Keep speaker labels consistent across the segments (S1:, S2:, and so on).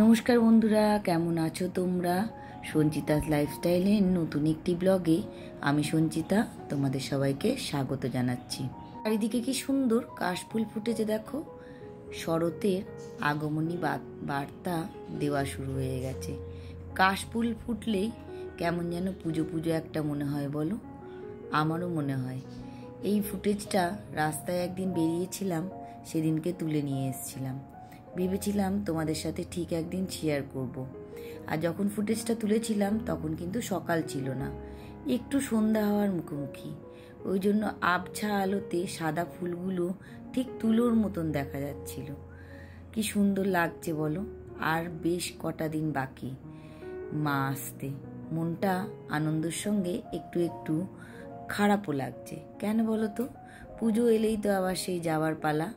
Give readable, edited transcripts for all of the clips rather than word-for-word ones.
S1: নমস্কার বন্ধুরা, কেমন আছো তোমরা? সঞ্চিতাস লাইফস্টাইলের নতুন একটি ব্লগে আমি সঞ্চিতা তোমাদের সবাইকে স্বাগত জানাচ্ছি। চারিদিকে কি সুন্দর কাশফুল ফুটেছে দেখো। শরতের আগমনী বার্তা দেওয়া শুরু হয়ে গেছে। কাশফুল ফুটলেই কেমন যেন পুজো পুজো একটা মনে হয় বলো। আমারও মনে হয়। এই ফুটেজটা রাস্তায় একদিন বেরিয়েছিলাম, সেদিনকে তুলে নিয়ে এসেছিলাম। ভেবেছিলাম তোমাদের সাথে ঠিক একদিন শেয়ার করব। আর যখন ফুটেজটা তুলেছিলাম তখন কিন্তু সকাল ছিল না, একটু সন্ধ্যা হওয়ার মুখোমুখি। ওই জন্য আবছা আলোতে সাদা ফুলগুলো ঠিক তুলোর মতন দেখা যাচ্ছিল। কি সুন্দর লাগছে বলো। আর বেশ কটা দিন বাকি মা আসতে। মনটা আনন্দের সঙ্গে একটু একটু খারাপও লাগছে। কেন বলো তো? পুজো এলেই তো আবার সেই যাওয়ার পালা।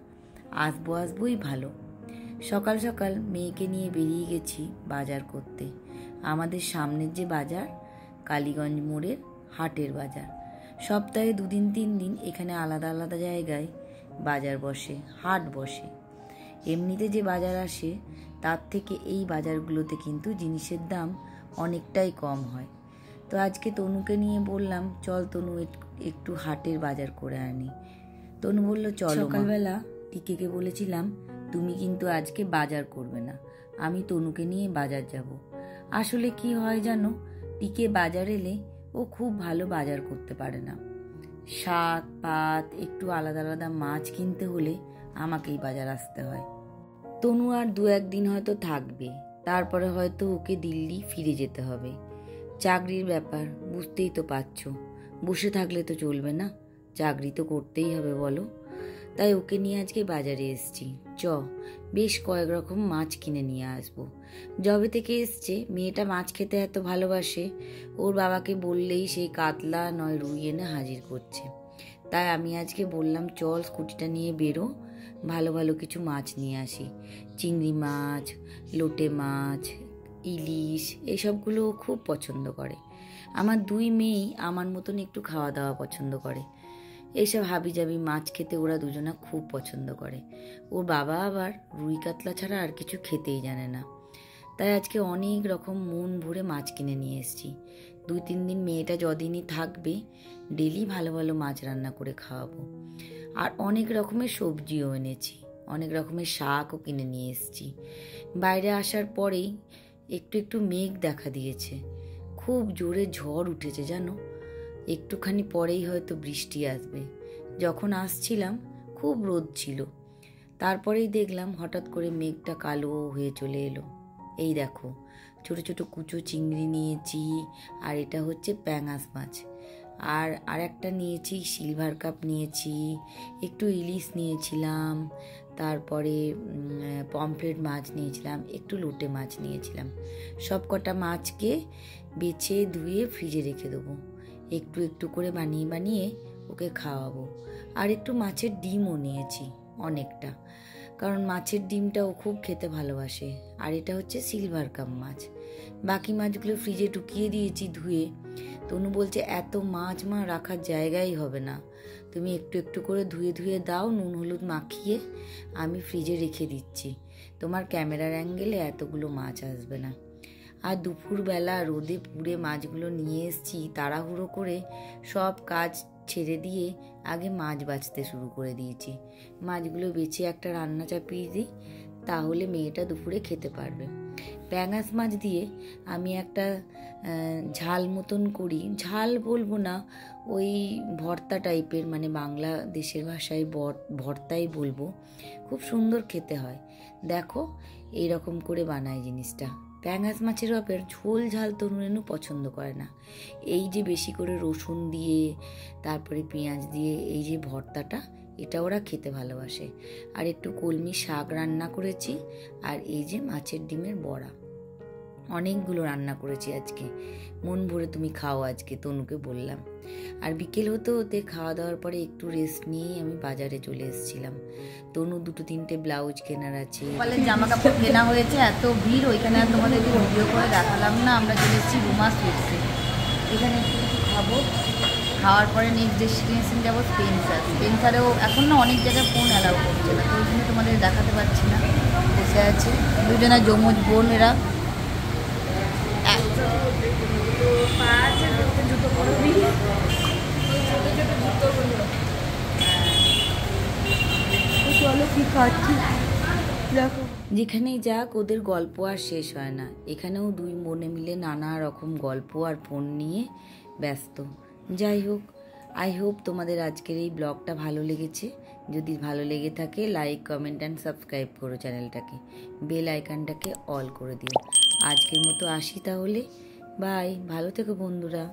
S1: আসবোই ভালো। সকাল সকাল মেয়েকে নিয়ে বেরিয়ে গেছি বাজার করতে। আমাদের সামনের যে বাজার, কালীগঞ্জ মোড়ের হাটের বাজার। সপ্তাহে 2-3 দিন এখানে আলাদা আলাদা জায়গায় বাজার বসে, হাট বসে। এমনিতে যে বাজার আসে তার থেকে এই বাজারগুলোতে কিন্তু জিনিসের দাম অনেকটাই কম হয়। তো আজকে তনুকে নিয়ে বললাম, চল তনু একটু হাটের বাজার করে আনি। তনু বলল চল। সকালবেলা টিকেকে বলেছিলাম, তুমি কিন্তু আজকে বাজার করবে না, আমি তনুকে নিয়ে বাজার যাব। আসলে কি হয় জানো, টিকে বাজার এলে ও খুব ভালো বাজার করতে পারে না। শাক পাত একটু আলাদা আলাদা মাছ কিনতে হলে আমাকেই বাজার আসতে হয়। তনু আর 2-1 দিন হয়তো থাকবে, তারপরে হয়তো ওকে দিল্লি ফিরে যেতে হবে। চাকরির ব্যাপার বুঝতেই তো পারছো, বসে থাকলে তো চলবে না, চাকরি তো করতেই হবে বলো। তাই ওকে নিয়ে আজকে বাজারে এসছি। বেশ কয়েক রকম মাছ কিনে নিয়ে আসবো। যবে থেকে এসছে মেয়েটা মাছ খেতে এত ভালোবাসে, ওর বাবাকে বললেই সেই কাতলা নয় রুই এনে হাজির করছে। তাই আমি আজকে বললাম, চল স্কুটিটা নিয়ে বেরো, ভালো ভালো কিছু মাছ নিয়ে আসি। চিংড়ি মাছ, লোটে মাছ, ইলিশ, এসবগুলো খুব পছন্দ করে। আমার 2 মেয়েই আমার মতন একটু খাওয়া দাওয়া পছন্দ করে। এইসব হাবিজাবি মাছ খেতে ওরা দুজনা খুব পছন্দ করে। ওর বাবা আবার রুই কাতলা ছাড়া আর কিছু খেতেই জানে না। তাই আজকে অনেক রকম মন ভরে মাছ কিনে নিয়ে এসেছি। 2-3 দিন মেয়েটা যদিনই থাকবে ডেলি ভালো ভালো মাছ রান্না করে খাওয়াবো। আর অনেক রকমের সবজিও এনেছি, অনেক রকমের শাকও কিনে নিয়ে এসেছি। বাইরে আসার পরেই একটু একটু মেঘ দেখা দিয়েছে, খুব জোরে ঝড় উঠেছে জানো। একটুখানি পরেই হয়তো বৃষ্টি আসবে। যখন আসছিলাম খুব রোদ ছিল, তারপরেই দেখলাম হঠাৎ করে মেঘটা কালো হয়ে চলে এলো। এই দেখো, ছোট ছোট কুচো চিংড়ি নিয়েছি, আর এটা হচ্ছে প্যাঙাশ মাছ। আর একটা নিয়েছি সিলভার কাপ নিয়েছি, একটু ইলিশ নিয়েছিলাম, তারপরে পমফ্রেট মাছ নিয়েছিলাম, একটু লোটে মাছ নিয়েছিলাম। সব কটা মাছকে বেছে ধুয়ে ফ্রিজে রেখে দেবো। একটু একটু করে বানিয়ে বানিয়ে ওকে খাওয়াবো। আর একটু মাছের ডিমও নিয়েছি অনেকটা, কারণ মাছের ডিমটা ও খুব খেতে ভালোবাসে। আর এটা হচ্ছে সিলভার কাপ মাছ। বাকি মাছগুলো ফ্রিজে ঢুকিয়ে দিয়েছি ধুয়ে। তনু বলছে, এত মাছ মা রাখার জায়গাই হবে না, তুমি একটু একটু করে ধুয়ে ধুয়ে দাও, নুন হলুদ মাখিয়ে আমি ফ্রিজে রেখে দিচ্ছি, তোমার ক্যামেরার অ্যাঙ্গেলে এতগুলো মাছ আসবে না। আর দুপুরবেলা রোদে পুড়ে মাছগুলো নিয়ে এসেছি তাড়াহুড়ো করে। সব কাজ ছেড়ে দিয়ে আগে মাছ বাছতে শুরু করে দিয়েছি। মাছগুলো বেছে একটা রান্না চাপিয়ে দিই, তাহলে মেয়েটা দুপুরে খেতে পারবে। প্যাঙাশ মাছ দিয়ে আমি একটা ঝাল মতন করি, ঝাল বলবো না, ওই ভর্তা টাইপের, মানে বাংলাদেশের ভাষায় ভর্তাই বলবো। খুব সুন্দর খেতে হয়। দেখো এইরকম করে বানায় জিনিসটা। প্যাঙাশ মাছের বাপের ঝোল ঝাল তনুরেনু পছন্দ করে না। এই যে বেশি করে রসুন দিয়ে তারপরে পেঁয়াজ দিয়ে এই যে ভর্তাটা, এটা ওরা খেতে ভালোবাসে। আর একটু কলমি শাক রান্না করেছি, আর এই যে মাছের ডিমের বড়া। অনেকগুলো রান্না করেছি আজকে। মন ভরে তুমি খাও আজকে, তনুকে বললাম। আর বিকেল হতে হতে খাওয়া দাওয়ার পরে একটু রেস্ট নিয়েই আমি বাজারে চলে এসেছিলাম। তনু 2-3টে ব্লাউজ কেনার আছে, জামা কাপড় কেনা হয়েছে। এত ভিড়, ওইখানে আর তোমাদেরকে ভিডিও করে দেখালাম না। আমরা চলে এসেছি রুমা সুইটসে। এখানে একটু কিছু খাবো, খাওয়ার পরে নেক্সট ডেস্টিনেশন যাবো স্পেন্সারেও। এখন না অনেক জায়গায় ফোন অ্যালাউ করছে না, তো ওই জন্য তোমাদের দেখাতে পারছি না। বসে আছে, দুজনা যমজ বোন এরা। যেখানেই যাক ওদের গল্প আর শেষ হয় না। এখানেও দুই বোনে মিলে নানা রকম গল্প আর ফোন নিয়ে ব্যস্ত। যাই হোক, আই হোপ তোমাদের আজকের এই ব্লগটা ভালো লেগেছে। যদি ভালো লেগে থাকে লাইক, কমেন্ট অ্যান্ড সাবস্ক্রাইব করো চ্যানেলটাকে, বেল আইকনটাকে অল করে দিও। আজকের মতো আসি তাহলে, বাই, ভালো থেকো বন্ধুরা।